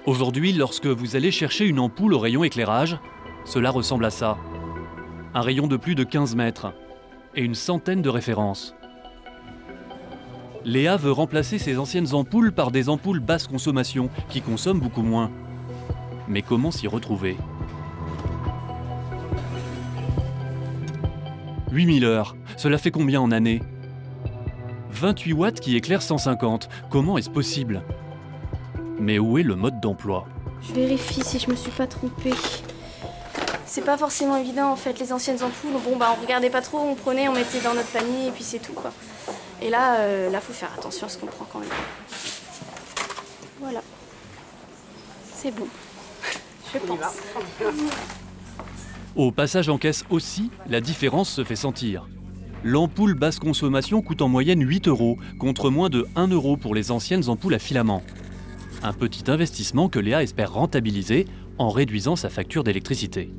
Aujourd'hui, lorsque vous allez chercher une ampoule au rayon éclairage, cela ressemble à ça. Un rayon de plus de 15 mètres et une centaine de références. Léa veut remplacer ses anciennes ampoules par des ampoules basse consommation qui consomment beaucoup moins. Mais comment s'y retrouver ? 8000 heures, cela fait combien en année ? 28 watts qui éclairent 150, comment est-ce possible ? Mais où est le mode d'emploi ? Je vérifie si je me suis pas trompée. C'est pas forcément évident en fait, les anciennes ampoules, on regardait pas trop, on prenait, on mettait dans notre panier et puis c'est tout quoi. Et là, faut faire attention à ce qu'on prend quand même. Voilà. C'est bon. Je pense. Au passage en caisse aussi, la différence se fait sentir. L'ampoule basse consommation coûte en moyenne 8 € contre moins de 1 € pour les anciennes ampoules à filament. Un petit investissement que Léa espère rentabiliser en réduisant sa facture d'électricité.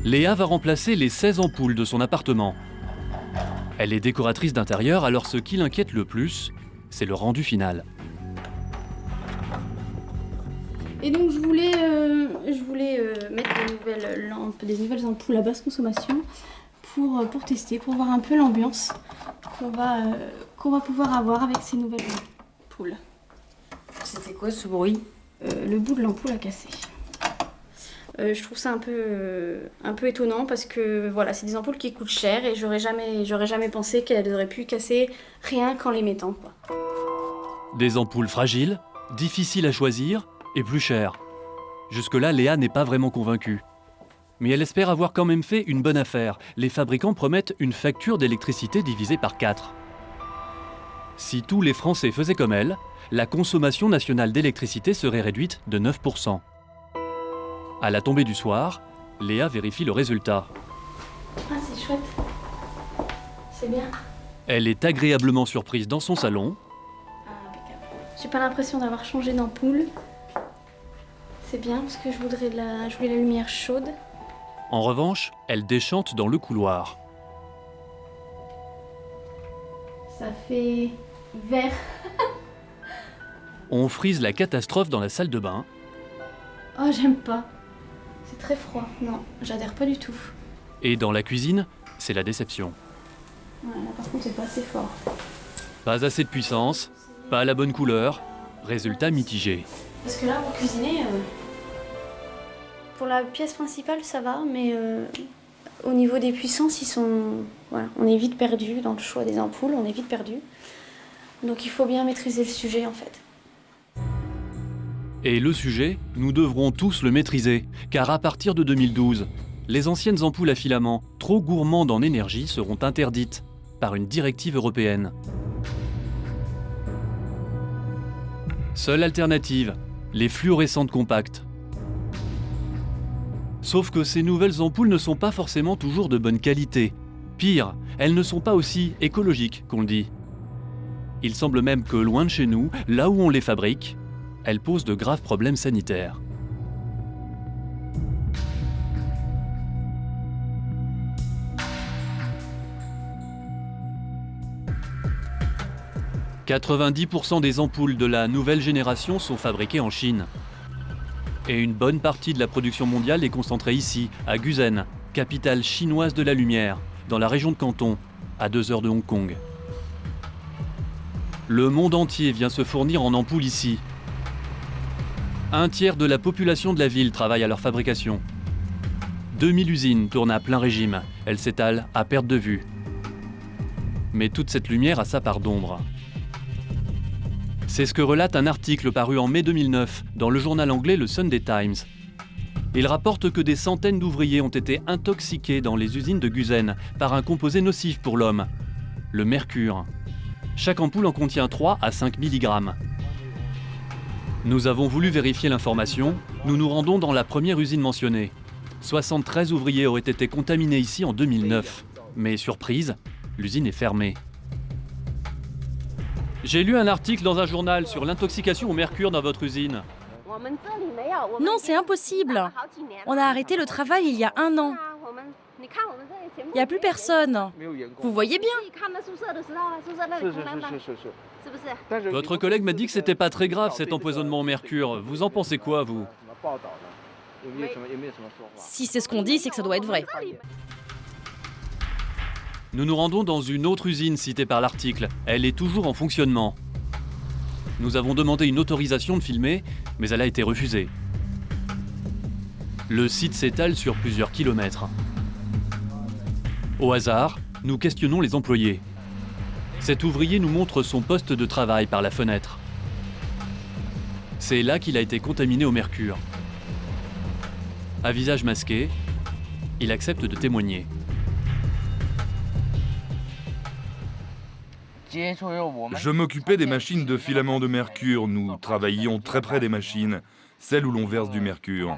Léa va remplacer les 16 ampoules de son appartement. Elle est décoratrice d'intérieur, alors ce qui l'inquiète le plus, c'est le rendu final. Et donc je voulais mettre des nouvelles ampoules à basse consommation pour tester, pour voir un peu l'ambiance qu'on va pouvoir avoir avec ces nouvelles ampoules. C'était quoi ce bruit ? Le bout de l'ampoule a cassé. Je trouve ça un peu étonnant parce que voilà, c'est des ampoules qui coûtent cher et j'aurais jamais pensé qu'elles auraient pu casser rien qu'en les mettant, quoi. Des ampoules fragiles, difficiles à choisir et plus chères. Jusque-là, Léa n'est pas vraiment convaincue. Mais elle espère avoir quand même fait une bonne affaire. Les fabricants promettent une facture d'électricité divisée par 4. Si tous les Français faisaient comme elle, la consommation nationale d'électricité serait réduite de 9%. À la tombée du soir, Léa vérifie le résultat. Ah, c'est chouette. C'est bien. Elle est agréablement surprise dans son salon. Ah, impeccable. J'ai pas l'impression d'avoir changé d'ampoule. C'est bien parce que je voulais la lumière chaude. En revanche, elle déchante dans le couloir. Ça fait vert. On frise la catastrophe dans la salle de bain. Oh, j'aime pas. C'est très froid. Non, j'adhère pas du tout. Et dans la cuisine, c'est la déception. Ouais, là, par contre, c'est pas assez fort. Pas assez de puissance, pas la bonne couleur, résultat mitigé. Parce que là, pour cuisiner, pour la pièce principale, ça va, mais au niveau des puissances, voilà, on est vite perdu dans le choix des ampoules, on est vite perdu. Donc il faut bien maîtriser le sujet en fait. Et le sujet, nous devrons tous le maîtriser, car à partir de 2012, les anciennes ampoules à filament, trop gourmandes en énergie, seront interdites par une directive européenne. Seule alternative, les fluorescentes compactes. Sauf que ces nouvelles ampoules ne sont pas forcément toujours de bonne qualité. Pire, elles ne sont pas aussi écologiques qu'on le dit. Il semble même que loin de chez nous, là où on les fabrique, elles posent de graves problèmes sanitaires. « 90% des ampoules de la nouvelle génération sont fabriquées en Chine. Et une bonne partie de la production mondiale est concentrée ici, à Gusen, capitale chinoise de la lumière, dans la région de Canton, à 2 heures de Hong Kong. Le monde entier vient se fournir en ampoules ici. Un tiers de la population de la ville travaille à leur fabrication. 2000 usines tournent à plein régime, elles s'étalent à perte de vue. Mais toute cette lumière a sa part d'ombre. C'est ce que relate un article paru en mai 2009 dans le journal anglais le Sunday Times. Il rapporte que des centaines d'ouvriers ont été intoxiqués dans les usines de Gusen par un composé nocif pour l'homme, le mercure. Chaque ampoule en contient 3 à 5 mg. Nous avons voulu vérifier l'information, nous nous rendons dans la première usine mentionnée. 73 ouvriers auraient été contaminés ici en 2009. Mais surprise, l'usine est fermée. J'ai lu un article dans un journal sur l'intoxication au mercure dans votre usine. Non, c'est impossible. On a arrêté le travail il y a 1 an. Il n'y a plus personne. Vous voyez bien. Votre collègue m'a dit que c'était pas très grave cet empoisonnement au mercure. Vous en pensez quoi, vous? Si c'est ce qu'on dit, c'est que ça doit être vrai. Nous nous rendons dans une autre usine citée par l'article. Elle est toujours en fonctionnement. Nous avons demandé une autorisation de filmer, mais elle a été refusée. Le site s'étale sur plusieurs kilomètres. Au hasard, nous questionnons les employés. Cet ouvrier nous montre son poste de travail par la fenêtre. C'est là qu'il a été contaminé au mercure. À visage masqué, il accepte de témoigner. Je m'occupais des machines de filament de mercure. Nous travaillions très près des machines, celles où l'on verse du mercure.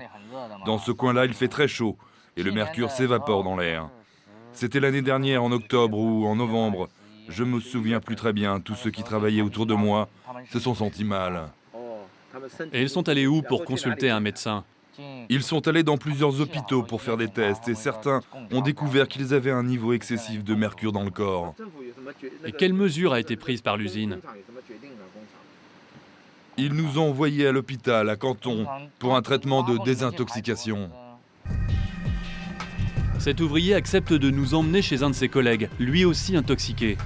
Dans ce coin-là, il fait très chaud et le mercure s'évapore dans l'air. C'était l'année dernière, en octobre ou en novembre. Je me souviens plus très bien. Tous ceux qui travaillaient autour de moi se sont sentis mal. Et ils sont allés où pour consulter un médecin? Ils sont allés dans plusieurs hôpitaux pour faire des tests et certains ont découvert qu'ils avaient un niveau excessif de mercure dans le corps. Et quelle mesure a été prise par l'usine? Ils nous ont envoyés à l'hôpital à Canton pour un traitement de désintoxication. Cet ouvrier accepte de nous emmener chez un de ses collègues, lui aussi intoxiqué.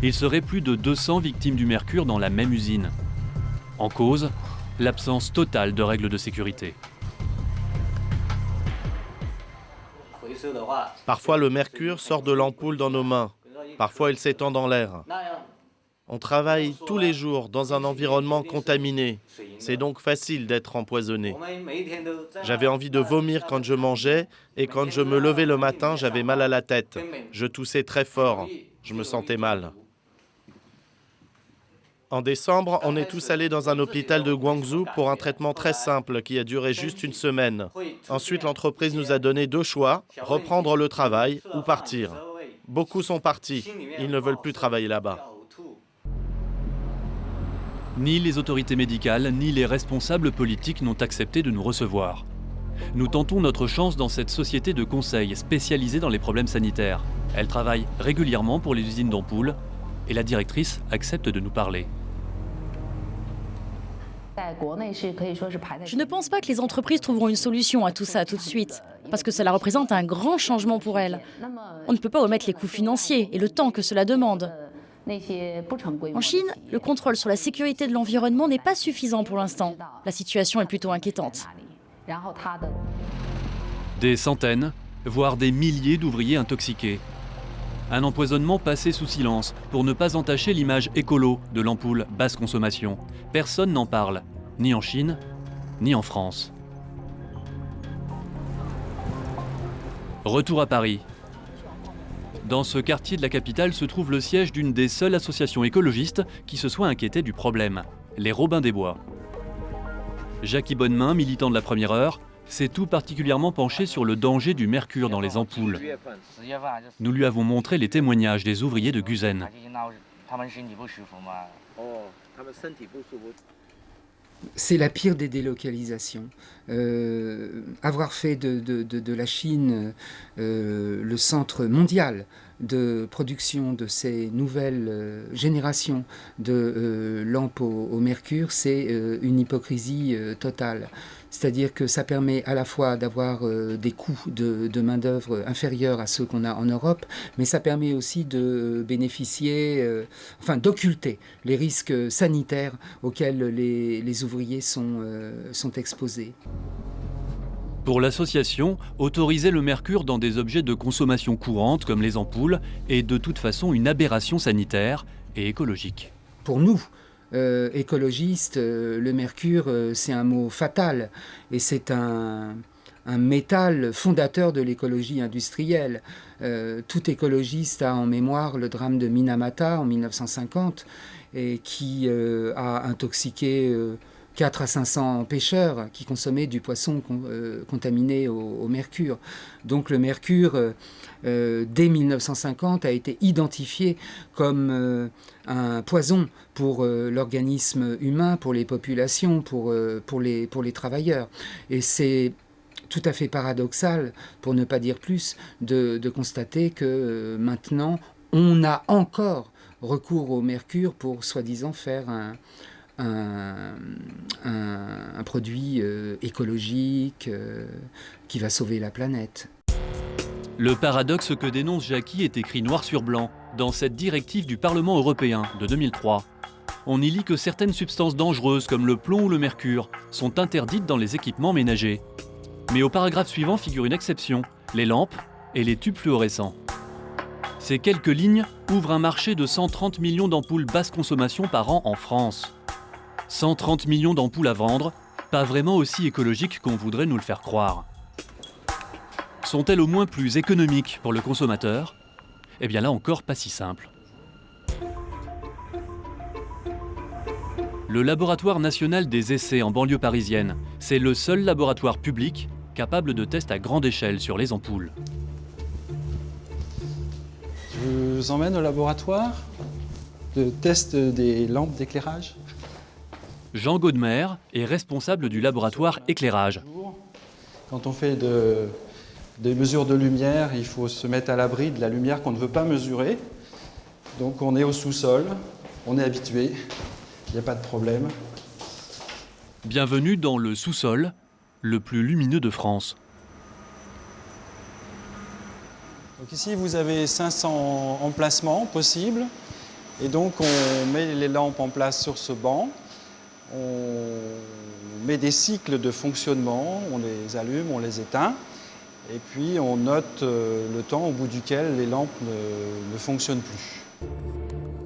Il serait plus de 200 victimes du mercure dans la même usine. En cause, l'absence totale de règles de sécurité. Parfois, le mercure sort de l'ampoule dans nos mains. Parfois, il s'étend dans l'air. On travaille tous les jours dans un environnement contaminé. C'est donc facile d'être empoisonné. J'avais envie de vomir quand je mangeais et quand je me levais le matin, j'avais mal à la tête. Je toussais très fort. Je me sentais mal. En décembre, on est tous allés dans un hôpital de Guangzhou pour un traitement très simple qui a duré juste une semaine. Ensuite, l'entreprise nous a donné deux choix, reprendre le travail ou partir. Beaucoup sont partis. Ils ne veulent plus travailler là-bas. Ni les autorités médicales, ni les responsables politiques n'ont accepté de nous recevoir. Nous tentons notre chance dans cette société de conseil spécialisée dans les problèmes sanitaires. Elle travaille régulièrement pour les usines d'ampoules et la directrice accepte de nous parler. Je ne pense pas que les entreprises trouveront une solution à tout ça tout de suite, parce que cela représente un grand changement pour elles. On ne peut pas omettre les coûts financiers et le temps que cela demande. En Chine, le contrôle sur la sécurité de l'environnement n'est pas suffisant pour l'instant. La situation est plutôt inquiétante. Des centaines, voire des milliers d'ouvriers intoxiqués. Un empoisonnement passé sous silence pour ne pas entacher l'image écolo de l'ampoule basse consommation. Personne n'en parle, ni en Chine, ni en France. Retour à Paris. Dans ce quartier de la capitale se trouve le siège d'une des seules associations écologistes qui se soit inquiétée du problème, les Robins des Bois. Jackie Bonnemain, militant de la première heure, s'est tout particulièrement penché sur le danger du mercure dans les ampoules. Nous lui avons montré les témoignages des ouvriers de Gusen. C'est la pire des délocalisations. Avoir fait de la Chine le centre mondial de production de ces nouvelles générations de lampes au mercure, c'est une hypocrisie totale. C'est-à-dire que ça permet à la fois d'avoir des coûts de main-d'œuvre inférieurs à ceux qu'on a en Europe, mais ça permet aussi de bénéficier, d'occulter les risques sanitaires auxquels les ouvriers sont exposés. Pour l'association, autoriser le mercure dans des objets de consommation courante comme les ampoules est de toute façon une aberration sanitaire et écologique. Pour nous, écologistes, le mercure, c'est un mot fatal et c'est un métal fondateur de l'écologie industrielle. Tout écologiste a en mémoire le drame de Minamata en 1950 et qui a intoxiqué 4 à 500 pêcheurs qui consommaient du poisson contaminé au mercure. Donc le mercure, dès 1950, a été identifié comme un poison pour l'organisme humain, pour les populations, pour les travailleurs. Et c'est tout à fait paradoxal, pour ne pas dire plus, de constater que maintenant, on a encore recours au mercure pour soi-disant faire un produit écologique qui va sauver la planète. Le paradoxe que dénonce Jackie est écrit noir sur blanc dans cette directive du Parlement européen de 2003. On y lit que certaines substances dangereuses comme le plomb ou le mercure sont interdites dans les équipements ménagers. Mais au paragraphe suivant figure une exception, les lampes et les tubes fluorescents. Ces quelques lignes ouvrent un marché de 130 millions d'ampoules basse consommation par an en France. 130 millions d'ampoules à vendre, pas vraiment aussi écologiques qu'on voudrait nous le faire croire. Sont-elles au moins plus économiques pour le consommateur? Eh bien là encore, pas si simple. Le laboratoire national des essais en banlieue parisienne, c'est le seul laboratoire public capable de tests à grande échelle sur les ampoules. Je vous emmène au laboratoire de test des lampes d'éclairage. Jean Gaudemer est responsable du laboratoire éclairage. Quand on fait des mesures de lumière, il faut se mettre à l'abri de la lumière qu'on ne veut pas mesurer. Donc on est au sous-sol, on est habitué, il n'y a pas de problème. Bienvenue dans le sous-sol, le plus lumineux de France. Donc ici vous avez 500 emplacements possibles. Et donc on met les lampes en place sur ce banc. On met des cycles de fonctionnement, on les allume, on les éteint. Et puis on note le temps au bout duquel les lampes ne fonctionnent plus.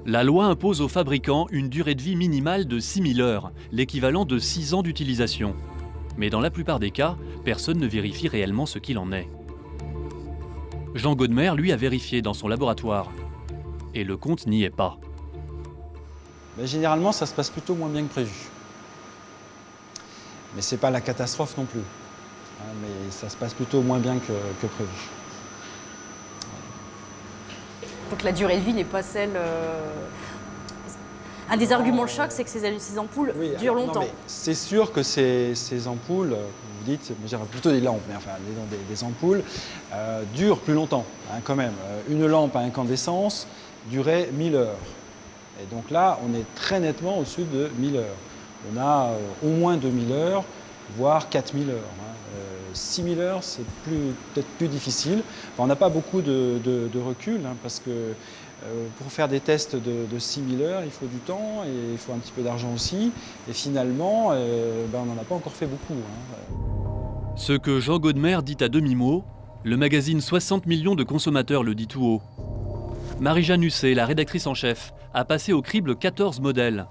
La loi impose aux fabricants une durée de vie minimale de 6000 heures, l'équivalent de 6 ans d'utilisation. Mais dans la plupart des cas, personne ne vérifie réellement ce qu'il en est. Jean Gaudemer, lui, a vérifié dans son laboratoire. Et le compte n'y est pas. Mais généralement, ça se passe plutôt moins bien que prévu. Mais ce n'est pas la catastrophe non plus. Mais ça se passe plutôt moins bien que prévu. Donc la durée de vie n'est pas celle... Un des arguments de choc, c'est que ces ampoules durent longtemps. C'est sûr que ces ampoules, vous dites, je dirais plutôt des lampes, mais enfin des ampoules, durent plus longtemps, quand même. Une lampe à incandescence durait 1000 heures. Et donc là, on est très nettement au-dessus de 1000 heures. On a au moins 2000 heures, voire 4000 heures. 6000 heures, c'est peut-être plus difficile. Enfin, on n'a pas beaucoup de recul, parce que pour faire des tests de 6000 heures, il faut du temps et il faut un petit peu d'argent aussi. Et finalement, on n'en a pas encore fait beaucoup. Ce que Jean Gaudemer dit à demi-mot, le magazine 60 millions de consommateurs le dit tout haut. Marie-Jeanne Husset, la rédactrice en chef, a passé au crible 14 modèles.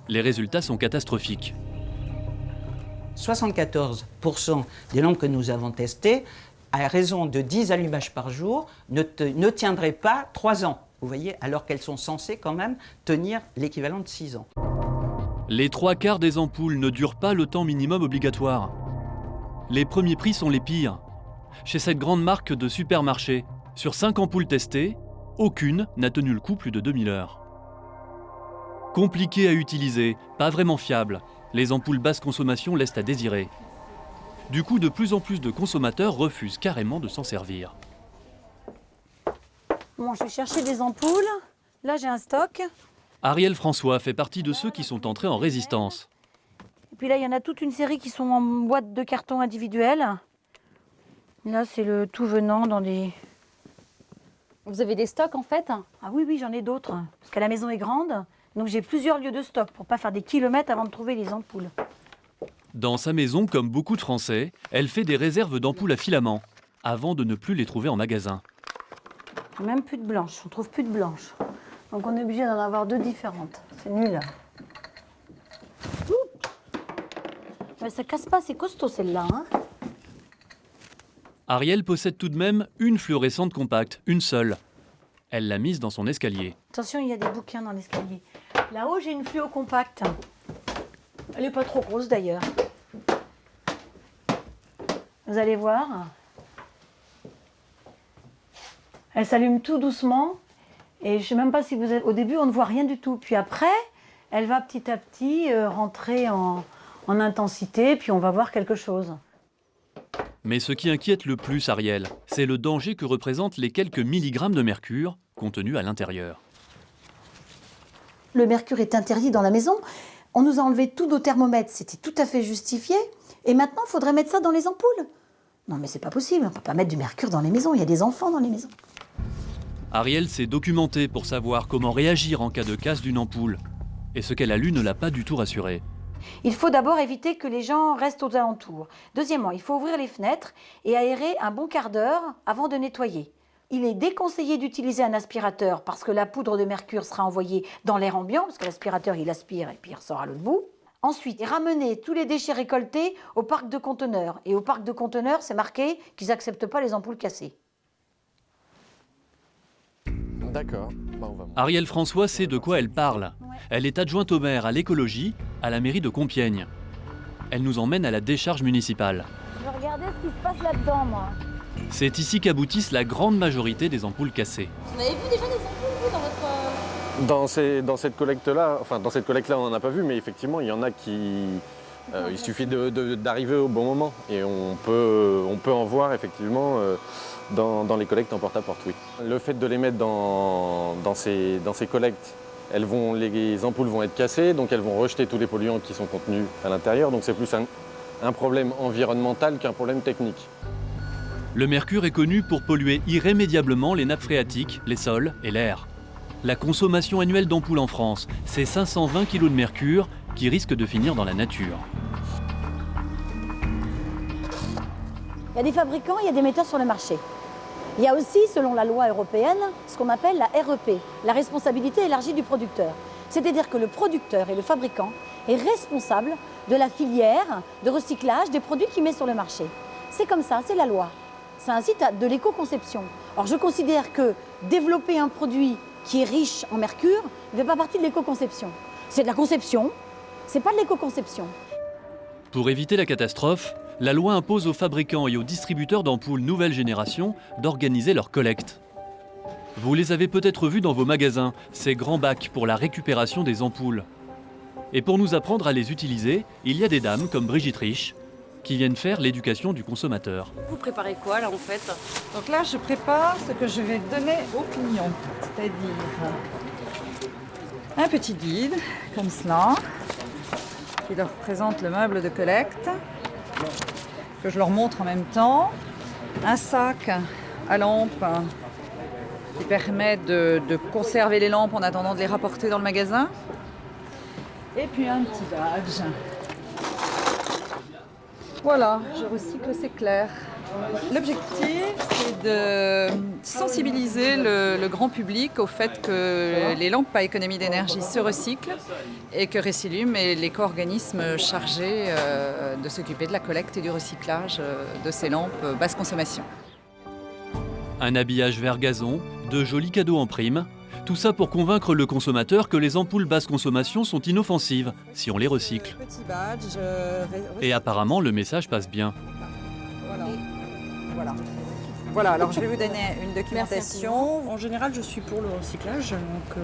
Les résultats sont catastrophiques. 74% des lampes que nous avons testées, à raison de 10 allumages par jour, ne tiendraient pas 3 ans. Vous voyez, alors qu'elles sont censées quand même tenir l'équivalent de 6 ans. Les 3/4 des ampoules ne durent pas le temps minimum obligatoire. Les premiers prix sont les pires. Chez cette grande marque de supermarché, sur 5 ampoules testées, aucune n'a tenu le coup plus de 2000 heures. Compliqué à utiliser, pas vraiment fiable, les ampoules basse consommation laissent à désirer. Du coup, de plus en plus de consommateurs refusent carrément de s'en servir. Bon, je vais chercher des ampoules. Là, j'ai un stock. Ariel François fait partie de ceux qui sont entrés en résistance. Et puis là, il y en a toute une série qui sont en boîte de carton individuelle. Là, c'est le tout venant dans des... Vous avez des stocks en fait? Ah oui, j'en ai d'autres. Parce que la maison est grande. Donc j'ai plusieurs lieux de stock pour ne pas faire des kilomètres avant de trouver les ampoules. Dans sa maison, comme beaucoup de Français, elle fait des réserves d'ampoules à filaments, avant de ne plus les trouver en magasin. Même plus de blanches, on trouve plus de blanches. Donc on est obligé d'en avoir 2 différentes. C'est nul. Mais ça casse pas, c'est costaud celle-là. Ariel possède tout de même une fluorescente compacte, une seule. Elle l'a mise dans son escalier. Attention, il y a des bouquins dans l'escalier. Là-haut, j'ai une fluo compacte. Elle n'est pas trop grosse d'ailleurs. Vous allez voir. Elle s'allume tout doucement. Et je ne sais même pas si vous êtes... Au début, on ne voit rien du tout. Puis après, elle va petit à petit rentrer en intensité. Puis on va voir quelque chose. Mais ce qui inquiète le plus Ariel, c'est le danger que représentent les quelques milligrammes de mercure contenus à l'intérieur. Le mercure est interdit dans la maison. On nous a enlevé tous nos thermomètres, c'était tout à fait justifié. Et maintenant, il faudrait mettre ça dans les ampoules. Non mais c'est pas possible, on ne peut pas mettre du mercure dans les maisons, il y a des enfants dans les maisons. Ariel s'est documentée pour savoir comment réagir en cas de casse d'une ampoule. Et ce qu'elle a lu ne l'a pas du tout rassurée. Il faut d'abord éviter que les gens restent aux alentours. Deuxièmement, il faut ouvrir les fenêtres et aérer un bon quart d'heure avant de nettoyer. Il est déconseillé d'utiliser un aspirateur parce que la poudre de mercure sera envoyée dans l'air ambiant, parce que l'aspirateur il aspire et puis il ressort à l'autre bout. Ensuite, ramener tous les déchets récoltés au parc de conteneurs. Et au parc de conteneurs, c'est marqué qu'ils n'acceptent pas les ampoules cassées. D'accord. Ariel François sait de quoi elle parle. Elle est adjointe au maire à l'écologie, à la mairie de Compiègne. Elle nous emmène à la décharge municipale. Je vais regarder ce qui se passe là-dedans, moi. C'est ici qu'aboutissent la grande majorité des ampoules cassées. Vous avez vu déjà des ampoules, vous, dans votre... Dans cette collecte-là, on n'en a pas vu, mais effectivement, il y en a qui... il suffit d'arriver au bon moment et on peut en voir effectivement dans les collectes en porte-à-porte, oui. Le fait de les mettre dans ces collectes, les ampoules vont être cassées, donc elles vont rejeter tous les polluants qui sont contenus à l'intérieur, donc c'est plus un problème environnemental qu'un problème technique. Le mercure est connu pour polluer irrémédiablement les nappes phréatiques, les sols et l'air. La consommation annuelle d'ampoules en France, c'est 520 kg de mercure qui risquent de finir dans la nature. Il y a des fabricants, il y a des metteurs sur le marché. Il y a aussi, selon la loi européenne, ce qu'on appelle la REP, la responsabilité élargie du producteur. C'est-à-dire que le producteur et le fabricant est responsable de la filière de recyclage des produits qu'il met sur le marché. C'est comme ça, c'est la loi. Ça incite à de l'éco-conception. Alors je considère que développer un produit qui est riche en mercure ne fait pas partie de l'éco-conception. C'est de la conception, c'est pas de l'éco-conception. Pour éviter la catastrophe, la loi impose aux fabricants et aux distributeurs d'ampoules nouvelle génération d'organiser leur collecte. Vous les avez peut-être vus dans vos magasins, ces grands bacs pour la récupération des ampoules. Et pour nous apprendre à les utiliser, il y a des dames comme Brigitte Rich qui viennent faire l'éducation du consommateur. Vous préparez quoi là en fait? Donc là, je prépare ce que je vais donner aux clients, c'est-à-dire un petit guide, comme cela, qui leur présente le meuble de collecte, que je leur montre en même temps, un sac à lampes qui permet de conserver les lampes en attendant de les rapporter dans le magasin, et puis un petit badge. Voilà, je recycle, c'est clair. L'objectif, c'est de sensibiliser le grand public au fait que les lampes à économie d'énergie se recyclent et que Recilum est l'éco-organisme chargé de s'occuper de la collecte et du recyclage de ces lampes basse consommation. Un habillage vert gazon, de jolis cadeaux en prime, tout ça pour convaincre le consommateur que les ampoules basse consommation sont inoffensives si on les recycle. Petit badge, Et apparemment, le message passe bien. Voilà, alors je vais vous donner une documentation. En général, je suis pour le recyclage, donc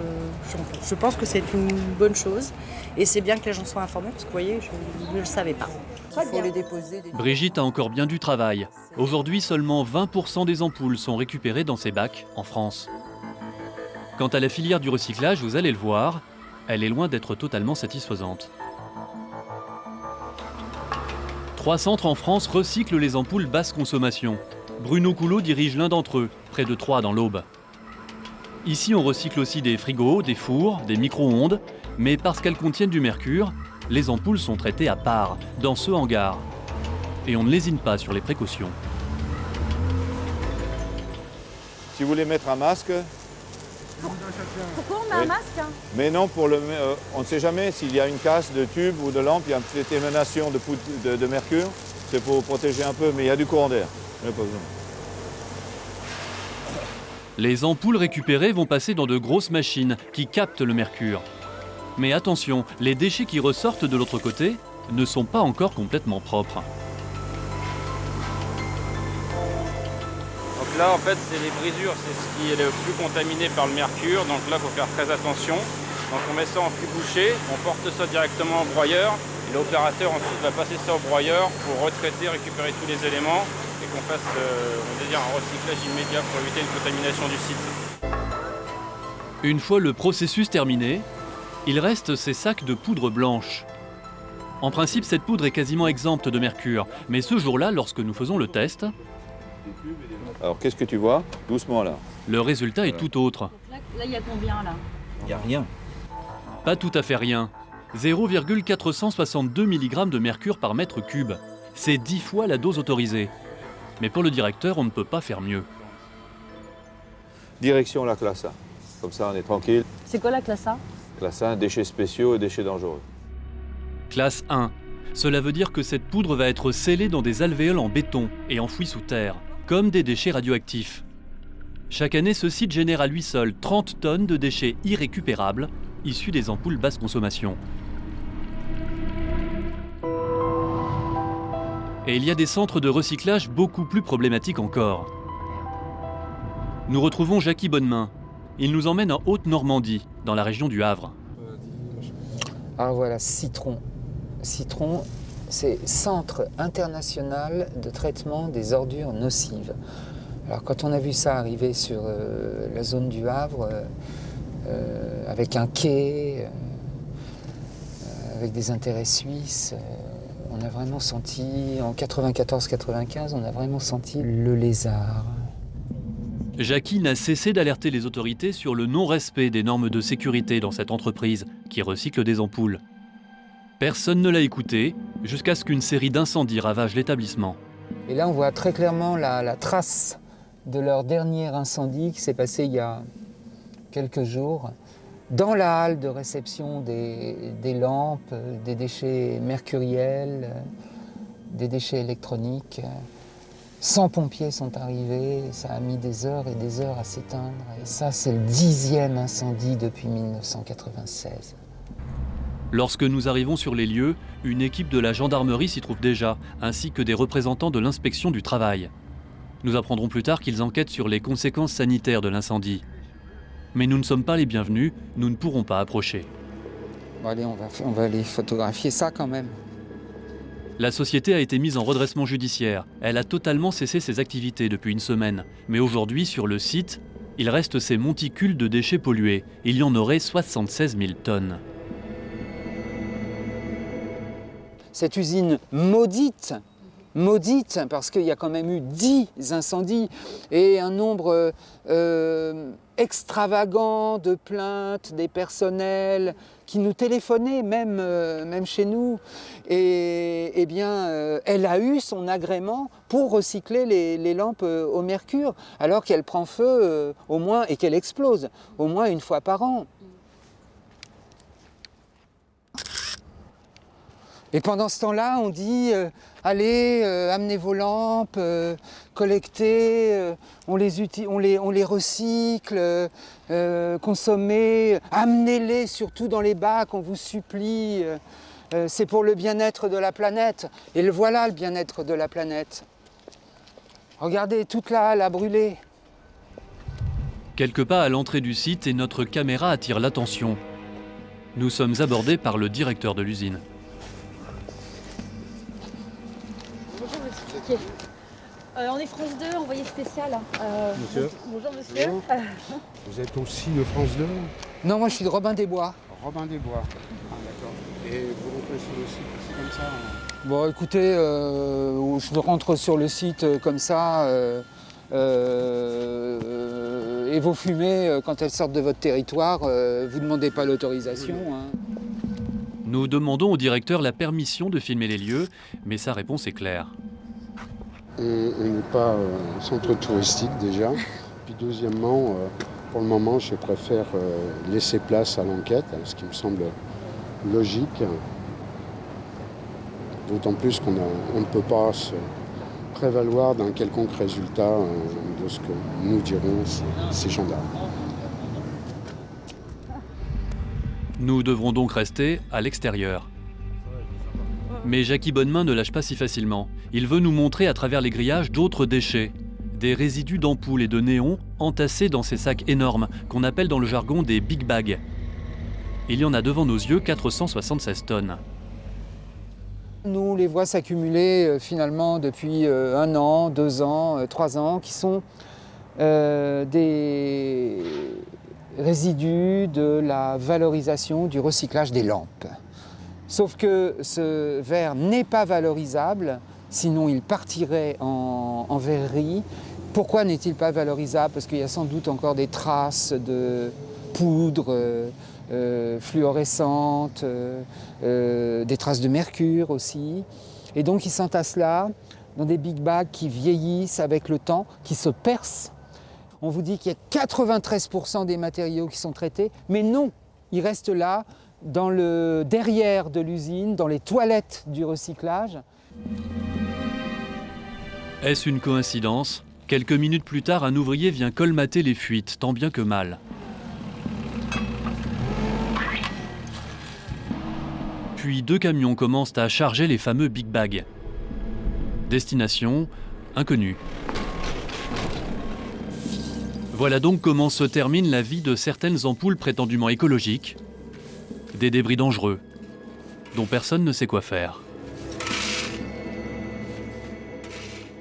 je pense que c'est une bonne chose. Et c'est bien que les gens soient informés, parce que vous voyez, je ne le savais pas. Il faut les déposer. Brigitte a encore bien du travail. Aujourd'hui, seulement 20% des ampoules sont récupérées dans ces bacs en France. Quant à la filière du recyclage, vous allez le voir, elle est loin d'être totalement satisfaisante. 3 centres en France recyclent les ampoules basse consommation. Bruno Coulot dirige l'un d'entre eux, près de Troyes dans l'Aube. Ici, on recycle aussi des frigos, des fours, des micro-ondes, mais parce qu'elles contiennent du mercure, les ampoules sont traitées à part, dans ce hangar. Et on ne lésine pas sur les précautions. Si vous voulez mettre un masque... Pourquoi on met un masque? Mais non, on ne sait jamais s'il y a une casse de tube ou de lampe, il y a une petite émanation de mercure. C'est pour protéger un peu, mais il y a du courant d'air. Il n'y a pas besoin. Les ampoules récupérées vont passer dans de grosses machines qui captent le mercure. Mais attention, les déchets qui ressortent de l'autre côté ne sont pas encore complètement propres. Donc là, en fait, c'est les brisures, c'est ce qui est le plus contaminé par le mercure. Donc là, il faut faire très attention. Donc on met ça en fût bouché, on porte ça directement au broyeur. Et l'opérateur ensuite va passer ça au broyeur pour retraiter, récupérer tous les éléments qu'on fasse on va dire un recyclage immédiat pour éviter une contamination du site. Une fois le processus terminé, il reste ces sacs de poudre blanche. En principe, cette poudre est quasiment exempte de mercure, mais ce jour-là, lorsque nous faisons le test, Alors qu'est-ce que tu vois? Doucement là. le résultat est tout autre. Là, il y a combien là? Il n'y a rien. Pas tout à fait rien. 0,462 mg de mercure par mètre cube. C'est 10 fois la dose autorisée. Mais pour le directeur, on ne peut pas faire mieux. Direction la classe A. Comme ça, on est tranquille. C'est quoi la classe A? Classe A, déchets spéciaux et déchets dangereux. Classe 1. Cela veut dire que cette poudre va être scellée dans des alvéoles en béton et enfouie sous terre, comme des déchets radioactifs. Chaque année, ce site génère à lui seul 30 tonnes de déchets irrécupérables, issus des ampoules basse consommation. Et il y a des centres de recyclage beaucoup plus problématiques encore. Nous retrouvons Jackie Bonnemain. Il nous emmène en Haute-Normandie, dans la région du Havre. Ah voilà, Citron. Citron, c'est Centre international de traitement des ordures nocives. Alors quand on a vu ça arriver sur la zone du Havre, avec un quai, avec des intérêts suisses, on a vraiment senti, en 94-95, on a vraiment senti le lézard. Jackie n'a cessé d'alerter les autorités sur le non-respect des normes de sécurité dans cette entreprise qui recycle des ampoules. Personne ne l'a écouté, jusqu'à ce qu'une série d'incendies ravage l'établissement. Et là, on voit très clairement la trace de leur dernier incendie qui s'est passé il y a quelques jours, dans la halle de réception des lampes, des déchets mercuriels, des déchets électroniques. 100 pompiers sont arrivés, ça a mis des heures et des heures à s'éteindre. Et ça, c'est le 10e incendie depuis 1996. Lorsque nous arrivons sur les lieux, une équipe de la gendarmerie s'y trouve déjà, ainsi que des représentants de l'inspection du travail. Nous apprendrons plus tard qu'ils enquêtent sur les conséquences sanitaires de l'incendie. Mais nous ne sommes pas les bienvenus, nous ne pourrons pas approcher. Bon, allez, on va aller photographier ça quand même. La société a été mise en redressement judiciaire. Elle a totalement cessé ses activités depuis une semaine. Mais aujourd'hui, sur le site, il reste ces monticules de déchets pollués. Il y en aurait 76 000 tonnes. Cette usine maudite parce qu'il y a quand même eu 10 incendies et un nombre extravagant de plaintes des personnels qui nous téléphonaient, même chez nous. Et eh bien, elle a eu son agrément pour recycler les lampes au mercure, alors qu'elle prend feu au moins et qu'elle explose au moins une fois par an. Et pendant ce temps-là, on dit allez, amenez vos lampes, collectez, on les recycle, consommez, amenez-les surtout dans les bacs, on vous supplie. C'est pour le bien-être de la planète. Et le voilà, le bien-être de la planète. Regardez, toute la halle a brûlé. Quelques pas à l'entrée du site et notre caméra attire l'attention. Nous sommes abordés par le directeur de l'usine. On est France 2, envoyé spécial. Monsieur. Bonjour monsieur. Vous êtes aussi de France 2? Non, moi je suis de Robin des Bois. Robin des Bois. Ah d'accord. Et vous rentrez sur le site aussi comme ça? Bon écoutez, je rentre sur le site comme ça, et vos fumées, quand elles sortent de votre territoire, vous ne demandez pas l'autorisation. Hein. Nous demandons au directeur la permission de filmer les lieux, mais sa réponse est claire. On n'est pas un centre touristique déjà. Puis deuxièmement, pour le moment, je préfère laisser place à l'enquête, ce qui me semble logique. D'autant plus qu'on ne peut pas se prévaloir d'un quelconque résultat de ce que nous diront ces gendarmes. Nous devrons donc rester à l'extérieur. Mais Jackie Bonnemain ne lâche pas si facilement. Il veut nous montrer à travers les grillages d'autres déchets. Des résidus d'ampoules et de néons entassés dans ces sacs énormes qu'on appelle dans le jargon des big bags. Il y en a devant nos yeux 476 tonnes. Nous les voit s'accumuler finalement depuis 1 an, 2 ans, 3 ans, qui sont des résidus de la valorisation, du recyclage des lampes. Sauf que ce verre n'est pas valorisable, sinon il partirait en verrerie. Pourquoi n'est-il pas valorisable? Parce qu'il y a sans doute encore des traces de poudre fluorescente, des traces de mercure aussi. Et donc ils s'entassent là, dans des big bags qui vieillissent avec le temps, qui se percent. On vous dit qu'il y a 93% des matériaux qui sont traités, mais non, ils restent là, dans le derrière de l'usine, dans les toilettes du recyclage. Est-ce une coïncidence? Quelques minutes plus tard, un ouvrier vient colmater les fuites, tant bien que mal. Puis 2 camions commencent à charger les fameux big bags. Destination inconnue. Voilà donc comment se termine la vie de certaines ampoules prétendument écologiques, des débris dangereux, dont personne ne sait quoi faire.